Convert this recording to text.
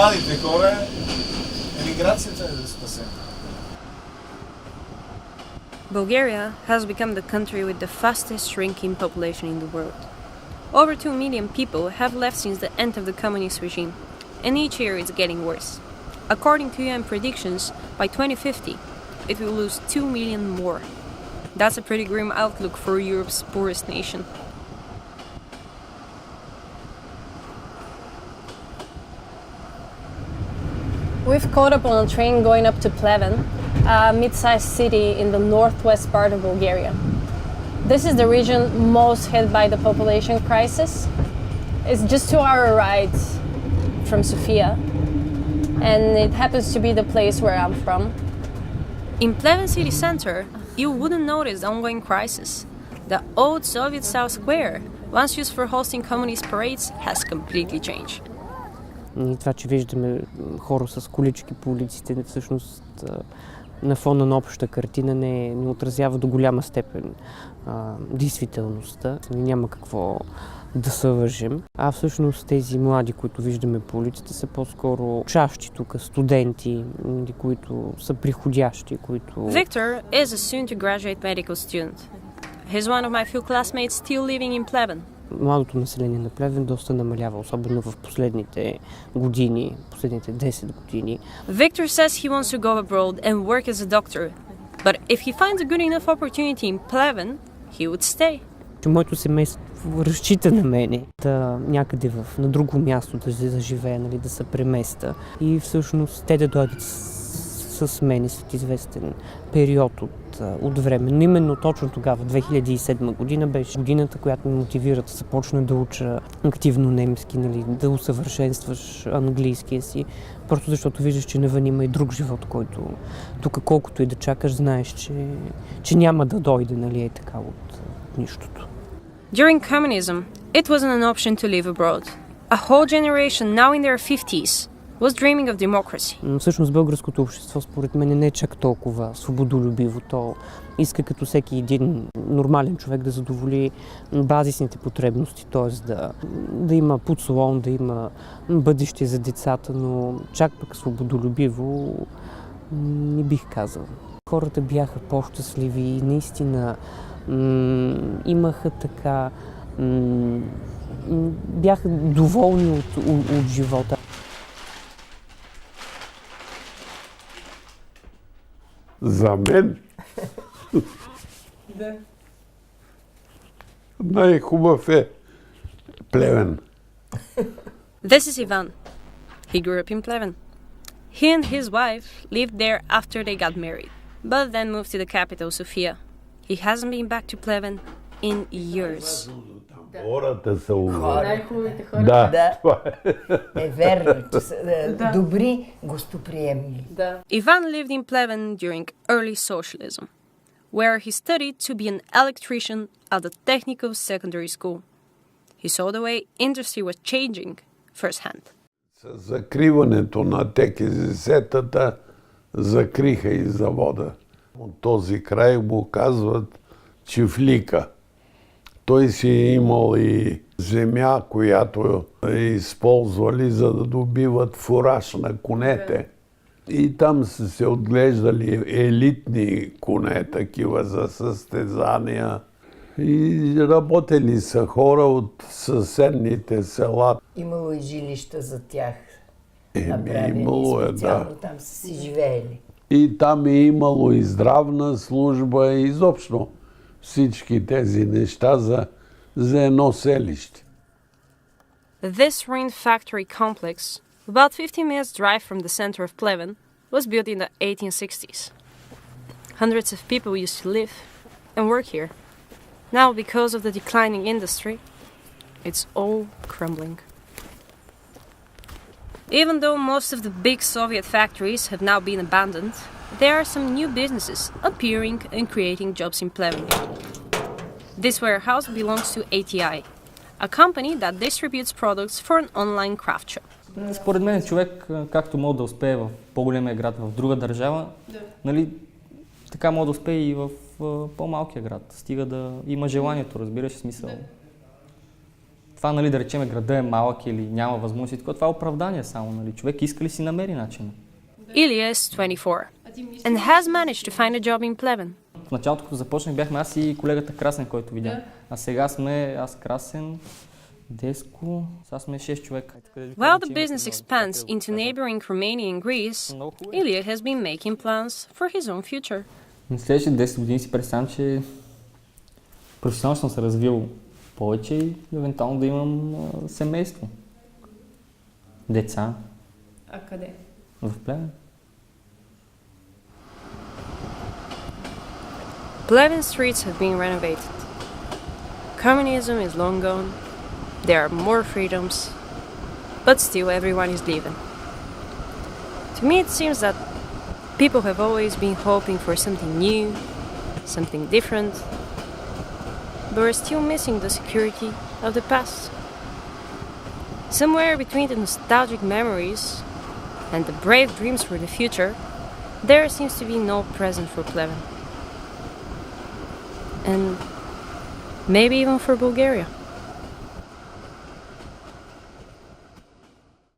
младите хора, емиграцията е да спасем. Bulgaria has become the country with the fastest shrinking population in the world. Over 2 million people have left since the end of the communist regime, and each year it's getting worse. According to UN predictions, by 2050, it will lose 2 million more. That's a pretty grim outlook for Europe's poorest nation. We've caught up on a train going up to Pleven, a mid-sized city in the northwest part of Bulgaria. This is the region most hit by the population crisis. It's just 2-hour ride from Sofia, and it happens to be the place where I'm from. In Pleven city center, you wouldn't notice the ongoing crisis. The old Soviet-style square, once used for hosting communist parades, has completely changed. И това, че виждаме хора с колички по улиците, всъщност на фона на общата картина не отразява до голяма степен действителността. Няма какво да се лъжем. А всъщност тези млади, които виждаме по улиците, са по-скоро учащи тук, студенти, които са приходящи, които... Victor is a soon-to-graduate medical student. He's one of my few classmates still living in Pleven. Младото население на Плевен доста намалява, особено в последните години, последните 10 години. Victor says he wants to go abroad and work as a doctor, but if he finds a good enough opportunity in Pleven, he would stay. Моето семейство разчита на мене да някъде на друго място да заживея, нали, да се преместа и всъщност те да дойдат с мен след известен период от време. Но именно точно тогава, 2007 година, беше годината, която ме мотивира да започна да уча активно немски, нали, да усъвършенстваш английския си, просто защото виждаш, че навън има и друг живот, който тук колкото и да чакаш, знаеш, че няма да дойде, нали, е така от нищото. During communism, it wasn't an option to live abroad. A whole generation, now in their 50s, was dreaming of democracy. Всъщност българското общество според мен не е чак толкова свободолюбиво. То иска като всеки един нормален човек да задоволи базисните потребности, т.е. да има подслон, да има бъдеще за децата, но чак пък свободолюбиво не бих казал. Хората бяха по-щастливи и наистина имаха така, бяха доволни от живота. За мен най-хубав е Плевен. This is Ivan. He grew up in Pleven. He and his wife lived there after they got married, but then moved to the capital, Sofia. He hasn't been back to Pleven in years. Хората са най-хубавите хора. Да. Е верно, че са добри, гостоприемни. Ivan lived in Pleven during early socialism, where he studied to be an electrician at the technical secondary school. He saw the way industry was changing firsthand. С закриването на ТКЗС-тата закриха и завода. От този край му казват Чифлика. Той си е имал и земя, която е използвали за да добиват фураж на конете. И там са се отглеждали елитни коне, такива за състезания. И работили са хора от съседните села. Имало и жилища за тях. Имало е, да. Там са си живеели. И там е имало и здравна служба, и изобщо всички тези неща за едно селище. This ruined factory complex, about 15 minutes drive from the center of Pleven, was built in the 1860s. Hundreds of people used to live and work here. Now, because of the declining industry, it's all crumbling. Even though most of the big Soviet factories have now been abandoned, there are some new businesses appearing and creating jobs in Pleven. This warehouse belongs to ATI, a company that distributes products for an online craft shop. Според мен човек, както може да успее в по-големия град, в друга държава, нали, така може да успее и в по-малкия град. Стига да има желанието, разбираш смисъл. това, нали, да речем, града е малък или няма възможности, това е оправдание само, нали? Човек иска ли си намери начин. Ilya is 24 and has managed to find a job in Pleven. В началото, като започнах, бяхме аз и колегата Красен, който видях. А сега сме аз, Красен, Деско, сега сме 6 човека. While the business expands into neighboring Romania and Greece, Ilya has been making plans for his own future. На следващите 10 години си представям, че професионално съм се развил повече и евентуално да имам семейство. Деца. А къде? В Плевен. Pleven streets have been renovated. Communism is long gone. There are more freedoms, but still everyone is living. To me it seems that people have always been hoping for something new, something different, but are still missing the security of the past. Somewhere between the nostalgic memories and the brave dreams for the future, there seems to be no present for Pleven. And maybe even for Bulgaria.